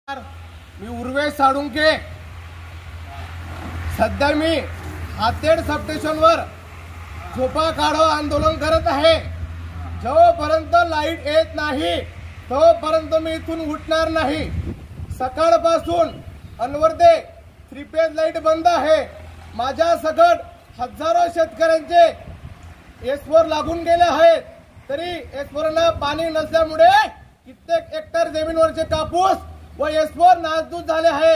मी उर्वेश साळुंखे सध्या मी हातेड सबस्टेशनवर झोपा काढो आंदोलन करत आहे। जोपर्यंत लाईट येत नाही तोपर्यंत मी इथून उठणार नाही। सकाळपासून अनवर्दे 3 फेज लाईट बंद आहे। माझ्या सकट हजारो शेतकऱ्यांचे एसवर लागून गेले आहेत, तरी एसवरना पाणी नसल्यामुळे कित्येक हेक्टर जमिनीवरचे कापूस व एसवर नासधूस झाले आहे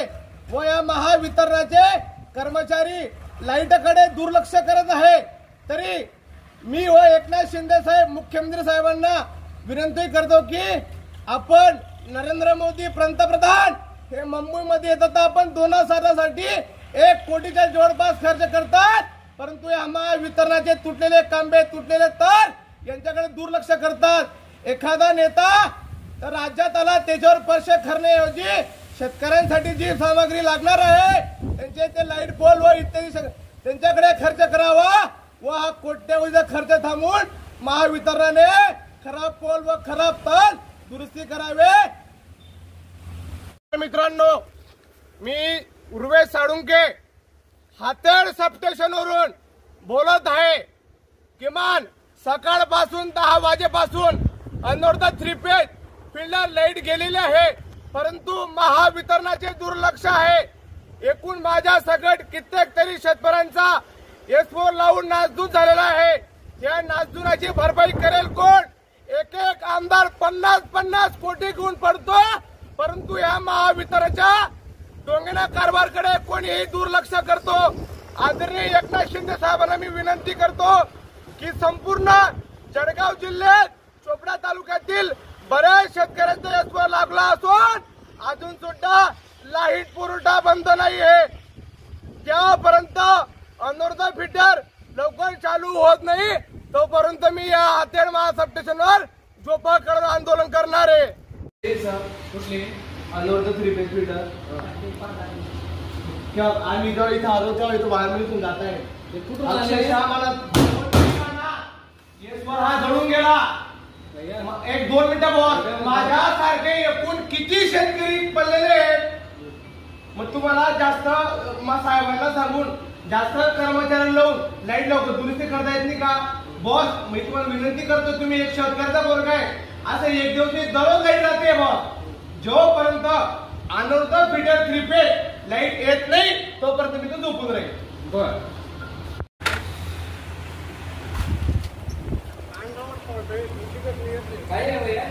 व या महावितरणाचे कर्मचारी लाईटकडे दुर्लक्ष करत आहे। तरी मी व एकनाथ शिंदे साहेब मुख्यमंत्री साहेबांना विनंती करतो की आपण नरेंद्र मोदी पंतप्रधान हे मुंबईमध्ये येतात, आपण 2 तासासाठी 1 कोटीच्या जवळपास खर्च करतात, परंतु या महावितरणाचे तुटलेले कांबे तुटलेले तार यांच्याकडे दुर्लक्ष करतात। एखादा नेता तर राज्यात आला त्याच्यावर स्पर्श करण्याऐवजी शेतकऱ्यांसाठी जी सामग्री लागणार आहे त्यांचे ते लाईट पोल व इत्यादी त्यांच्याकडे खर्च करावा व हा कोट्यवधीचा खर्च थांबवून महावितरणाने खराब पोल व खराब तार दुरुस्ती करावे। मित्रांनो, मी उर्वेश साळुंखे हातेड सबस्टेशनवरून बोलत आहे। किमान सकाळपासून 10 वाजेपासून अनवर्दा 3 फेज फील्डला लाईट गेलेली आहे, परंतु महावितरणाचे दुर्लक्ष आहे। एकूण माझ्या सकट कित्येक तरी शेतकऱ्यांचा एसफोर लावून नासधूस झालेला आहे। या नासधुसाची भरपाई करेल कोण? एक आमदार 50 कोटी घेऊन पडतो, परंतु या महावितरणाच्या डोंगेना कारभारकडे कोणीही दुर्लक्ष करतो। आदरणीय एकनाथ शिंदे साहेबांना मी विनंती करतो की संपूर्ण जळगाव जिल्ह्यात चोपडा तालुक्यातील बऱ्याच शेतकऱ्यांचा एसवर लागला असून अजून सुद्धा लाईट पुरवठा बंद नाही आहे। ज्यापर्यंत अनवर्दा फीडर लवकर चालू होत नाही तोपर्यंत मी या हातेड महा सबस्टेशनवर झोपा काढून आंदोलन करणार आहे। अनवर्दा 3 फेज फीडर क्या आम्ही जेव्हा इथे आलो तेव्हा इथं बाहेर निघून जात आहे। अक्षरशः मला एसवर हा जळून गेला। 1-2 मिनिटं बोल। माझ्यासारखे एकूण किती शेतकरी पडलेले आहेत? मग तुम्हाला जास्त साहेबांना सांगून जास्त कर्मचाऱ्यांना लावून लाईट लवकर दुरुस्ती करता येत नाही का? बॉस, मी तुम्हाला विनंती करतो, तुम्ही एक शेतकऱ्याचा वर्ग आहे, असं एक दिवस दररोज लाईट राहते बॉस। जोपर्यंत अनवर्दा फीडर 3 फेज लाईट येत नाही तोपर्यंत मी तो झोपून राहील। बर काय रे भैया?